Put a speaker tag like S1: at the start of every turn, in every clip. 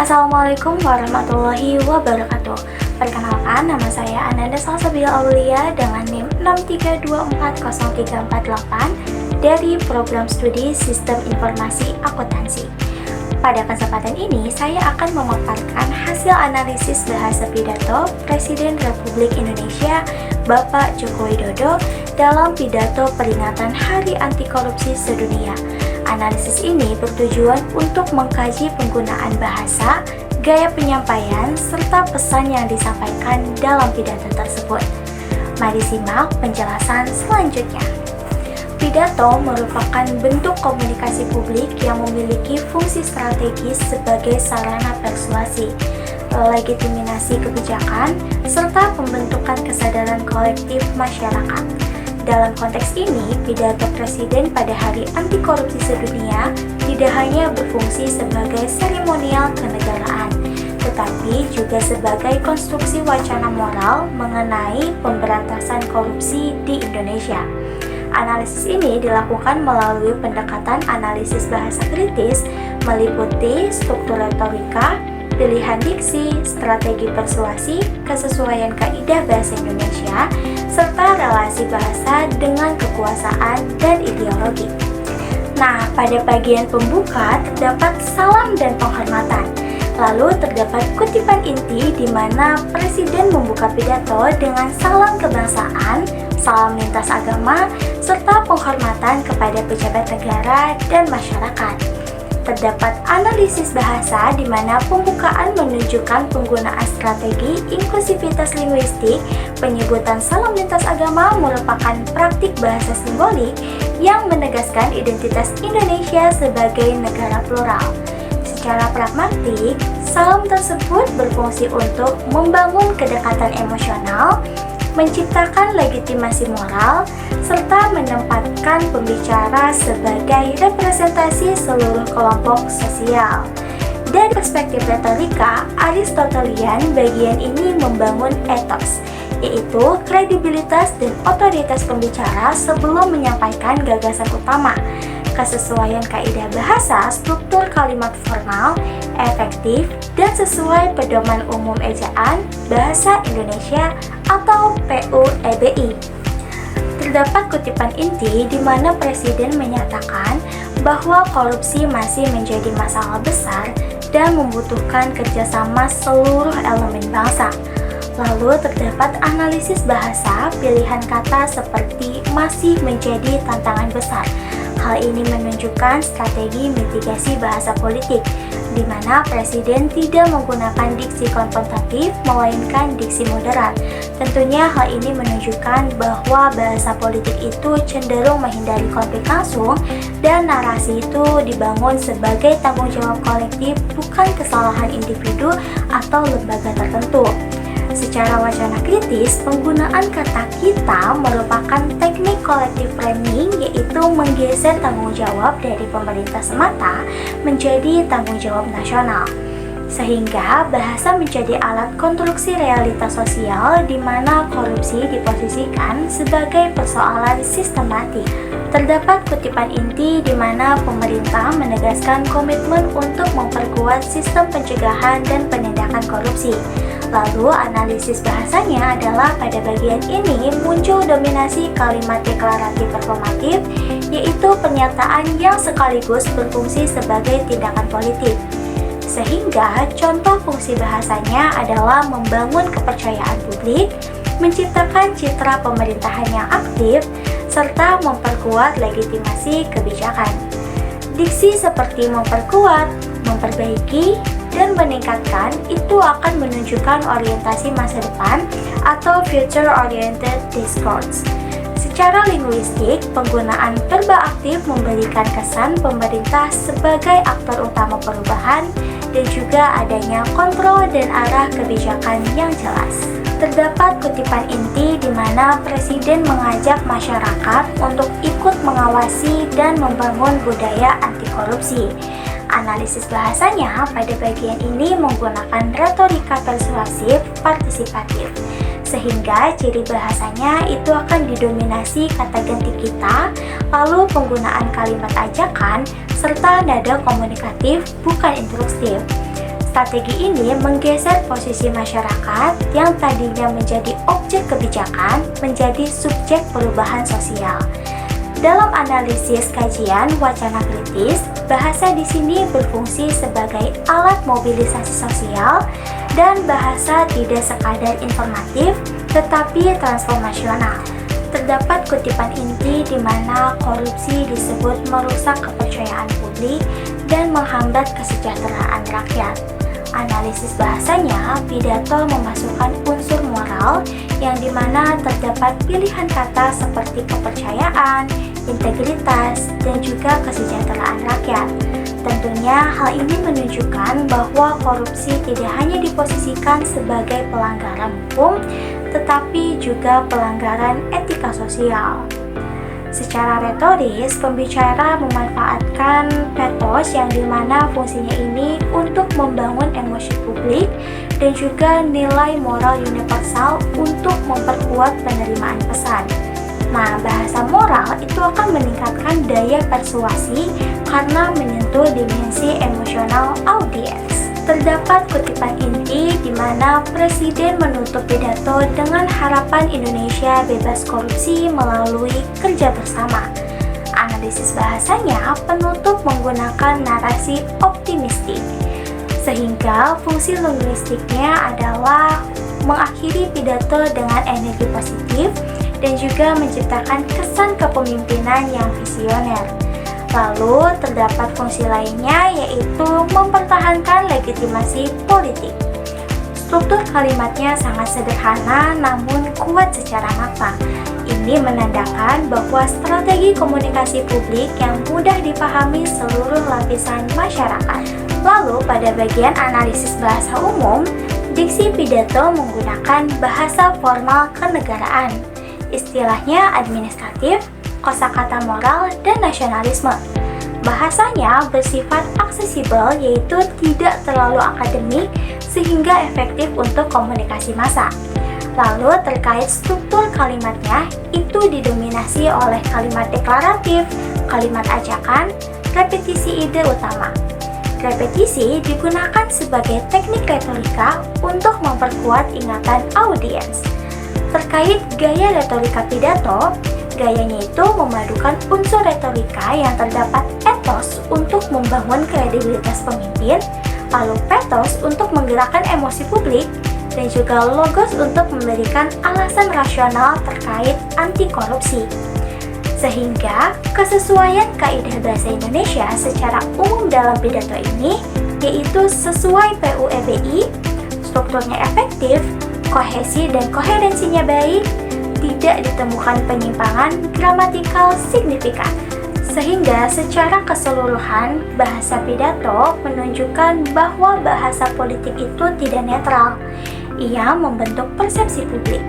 S1: Assalamualaikum warahmatullahi wabarakatuh. Perkenalkan, nama saya Ananda Salsabila Aulia dengan NIM 6324038 dari Program Studi Sistem Informasi Akuntansi. Pada kesempatan ini, saya akan memaparkan hasil analisis bahasa pidato Presiden Republik Indonesia Bapak Joko Widodo dalam pidato peringatan Hari Anti Korupsi Sedunia. Analisis ini bertujuan untuk mengkaji penggunaan bahasa, gaya penyampaian, serta pesan yang disampaikan dalam pidato tersebut. Mari simak penjelasan selanjutnya. Pidato merupakan bentuk komunikasi publik yang memiliki fungsi strategis sebagai sarana persuasi, legitimasi kebijakan, serta pembentukan kesadaran kolektif masyarakat. Dalam konteks ini, pidato Presiden pada Hari Anti Korupsi Sedunia tidak hanya berfungsi sebagai seremonial kenegaraan, tetapi juga sebagai konstruksi wacana moral mengenai pemberantasan korupsi di Indonesia. Analisis ini dilakukan melalui pendekatan analisis bahasa kritis, meliputi struktur retorika, pilihan diksi, strategi persuasi, kesesuaian kaidah bahasa Indonesia, serta relasi bahasa dengan kekuasaan dan ideologi. Nah, pada bagian pembuka terdapat salam dan penghormatan. Lalu terdapat kutipan inti di mana Presiden membuka pidato dengan salam kebangsaan, salam lintas agama, serta penghormatan kepada pejabat negara dan masyarakat. Terdapat analisis bahasa di mana pembukaan menunjukkan penggunaan strategi inklusivitas linguistik. Penyebutan salam lintas agama merupakan praktik bahasa simbolik yang menegaskan identitas Indonesia sebagai negara plural. Secara pragmatik, salam tersebut berfungsi untuk membangun kedekatan emosional, menciptakan legitimasi moral, serta menempatkan pembicara sebagai representasi seluruh kelompok sosial. Dari perspektif retorika, Aristotelian, bagian ini membangun etos, yaitu kredibilitas dan otoritas pembicara sebelum menyampaikan gagasan utama, kesesuaian kaidah bahasa, struktur kalimat formal, efektif, dan sesuai pedoman umum ejaan Bahasa Indonesia atau PUEBI. Terdapat kutipan inti di mana Presiden menyatakan bahwa korupsi masih menjadi masalah besar dan membutuhkan kerjasama seluruh elemen bangsa. Lalu terdapat analisis bahasa, pilihan kata seperti masih menjadi tantangan besar. Hal ini menunjukkan strategi mitigasi bahasa politik, di mana Presiden tidak menggunakan diksi konfrontatif, melainkan diksi moderat. Tentunya hal ini menunjukkan bahwa bahasa politik itu cenderung menghindari konflik langsung, dan narasi itu dibangun sebagai tanggung jawab kolektif, bukan kesalahan individu atau lembaga tertentu. Secara wacana kritis, penggunaan kata kita merupakan teknik collective framing, yaitu menggeser tanggung jawab dari pemerintah semata menjadi tanggung jawab nasional. Sehingga bahasa menjadi alat konstruksi realitas sosial di mana korupsi diposisikan sebagai persoalan sistematik. Terdapat kutipan inti di mana pemerintah menegaskan komitmen untuk memperkuat sistem pencegahan dan penindakan korupsi. Lalu analisis bahasanya adalah pada bagian ini muncul dominasi kalimat deklaratif performatif, yaitu pernyataan yang sekaligus berfungsi sebagai tindakan politik. Sehingga contoh fungsi bahasanya adalah membangun kepercayaan publik, menciptakan citra pemerintahan yang aktif, serta memperkuat legitimasi kebijakan. Diksi seperti memperkuat, memperbaiki, dan meningkatkan itu akan menunjukkan orientasi masa depan atau future-oriented discourse. Secara linguistik, penggunaan verba aktif memberikan kesan pemerintah sebagai aktor utama perubahan dan juga adanya kontrol dan arah kebijakan yang jelas. Terdapat kutipan inti di mana Presiden mengajak masyarakat untuk ikut mengawasi dan membangun budaya anti korupsi. Analisis bahasanya pada bagian ini menggunakan retorika persuasif partisipatif, sehingga ciri bahasanya itu akan didominasi kata ganti kita, lalu penggunaan kalimat ajakan, serta nada komunikatif bukan instruksif. Strategi ini menggeser posisi masyarakat yang tadinya menjadi objek kebijakan menjadi subjek perubahan sosial. Dalam analisis kajian wacana kritis, bahasa di sini berfungsi sebagai alat mobilisasi sosial dan bahasa tidak sekadar informatif tetapi transformasional. Terdapat kutipan inti di mana korupsi disebut merusak kepercayaan publik dan menghambat kesejahteraan rakyat. Analisis bahasanya, pidato memasukkan unsur moral yang dimana terdapat pilihan kata seperti kepercayaan, integritas, dan juga kesejahteraan rakyat. Tentunya hal ini menunjukkan bahwa korupsi tidak hanya diposisikan sebagai pelanggaran hukum, tetapi juga pelanggaran etika sosial. Secara retoris, pembicara memanfaatkan pathos yang dimana fungsinya ini untuk membangun emosi publik dan juga nilai moral universal untuk memperkuat penerimaan pesan. Nah, bahasa moral itu akan meningkatkan daya persuasi karena menyentuh dimensi emosional audiens. Terdapat kutipan inti di mana Presiden menutup pidato dengan harapan Indonesia bebas korupsi melalui kerja bersama. Analisis bahasanya, penutup menggunakan narasi optimistik, sehingga fungsi linguistiknya adalah mengakhiri pidato dengan energi positif dan juga menciptakan kesan kepemimpinan yang visioner. Lalu terdapat fungsi lainnya yaitu mempertahankan legitimasi politik. Struktur kalimatnya sangat sederhana namun kuat secara makna. Ini menandakan bahwa strategi komunikasi publik yang mudah dipahami seluruh lapisan masyarakat. Lalu pada bagian analisis bahasa umum, diksi pidato menggunakan bahasa formal kenegaraan. Istilahnya administratif, kosakata moral, dan nasionalisme. Bahasanya bersifat aksesibel yaitu tidak terlalu akademik sehingga efektif untuk komunikasi massa. Lalu terkait struktur kalimatnya itu didominasi oleh kalimat deklaratif, kalimat ajakan, repetisi ide utama. Repetisi digunakan sebagai teknik retorika untuk memperkuat ingatan audiens. Terkait gaya retorika pidato, gayanya itu memadukan unsur retorika yang terdapat ethos untuk membangun kredibilitas pemimpin, lalu pathos untuk menggerakkan emosi publik, dan juga logos untuk memberikan alasan rasional terkait anti korupsi. Sehingga kesesuaian kaidah bahasa Indonesia secara umum dalam pidato ini yaitu sesuai PUEBI, strukturnya efektif, kohesi dan koherensinya baik, tidak ditemukan penyimpangan gramatikal signifikan. Sehingga secara keseluruhan bahasa pidato menunjukkan bahwa bahasa politik itu tidak netral. Ia membentuk persepsi publik.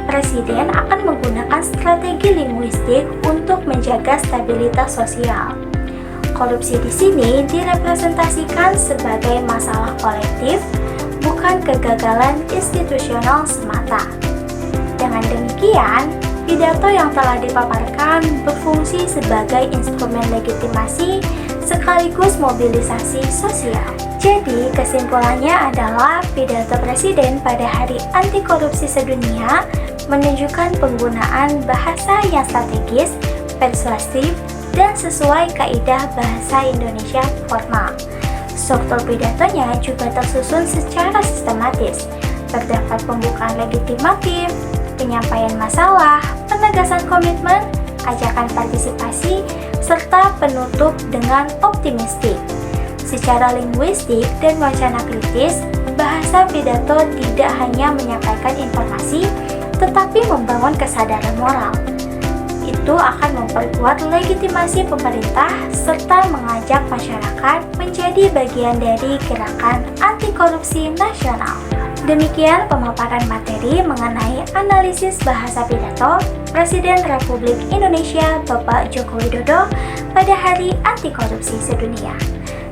S1: Presiden akan menggunakan strategi linguistik untuk menjaga stabilitas sosial. Korupsi di sini direpresentasikan sebagai masalah kolektif, bukan kegagalan institusional semata. Dengan demikian, pidato yang telah dipaparkan berfungsi sebagai instrumen legitimasi sekaligus mobilisasi sosial. Jadi, kesimpulannya adalah pidato Presiden pada Hari Anti Korupsi Sedunia menunjukkan penggunaan bahasa yang strategis, persuasif, dan sesuai kaidah bahasa Indonesia formal. Struktur pidatonya juga tersusun secara sistematis. Terdapat pembukaan legitimatif, penyampaian masalah, penegasan komitmen, ajakan partisipasi, serta penutup dengan optimistik. Secara linguistik dan wacana kritis, bahasa pidato tidak hanya menyampaikan informasi, tetapi membangun kesadaran moral. Itu akan memperkuat legitimasi pemerintah serta mengajak masyarakat menjadi bagian dari gerakan anti korupsi nasional. Demikian pemaparan materi mengenai analisis bahasa pidato Presiden Republik Indonesia Bapak Joko Widodo pada Hari Anti Korupsi Sedunia.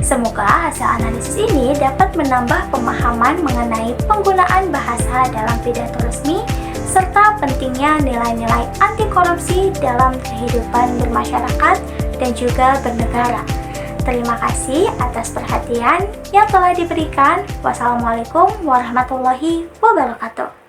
S1: Semoga hasil analisis ini dapat menambah pemahaman mengenai penggunaan bahasa dalam pidato resmi serta pentingnya nilai-nilai anti korupsi dalam kehidupan bermasyarakat dan juga bernegara. Terima kasih atas perhatian yang telah diberikan. Wassalamualaikum warahmatullahi wabarakatuh.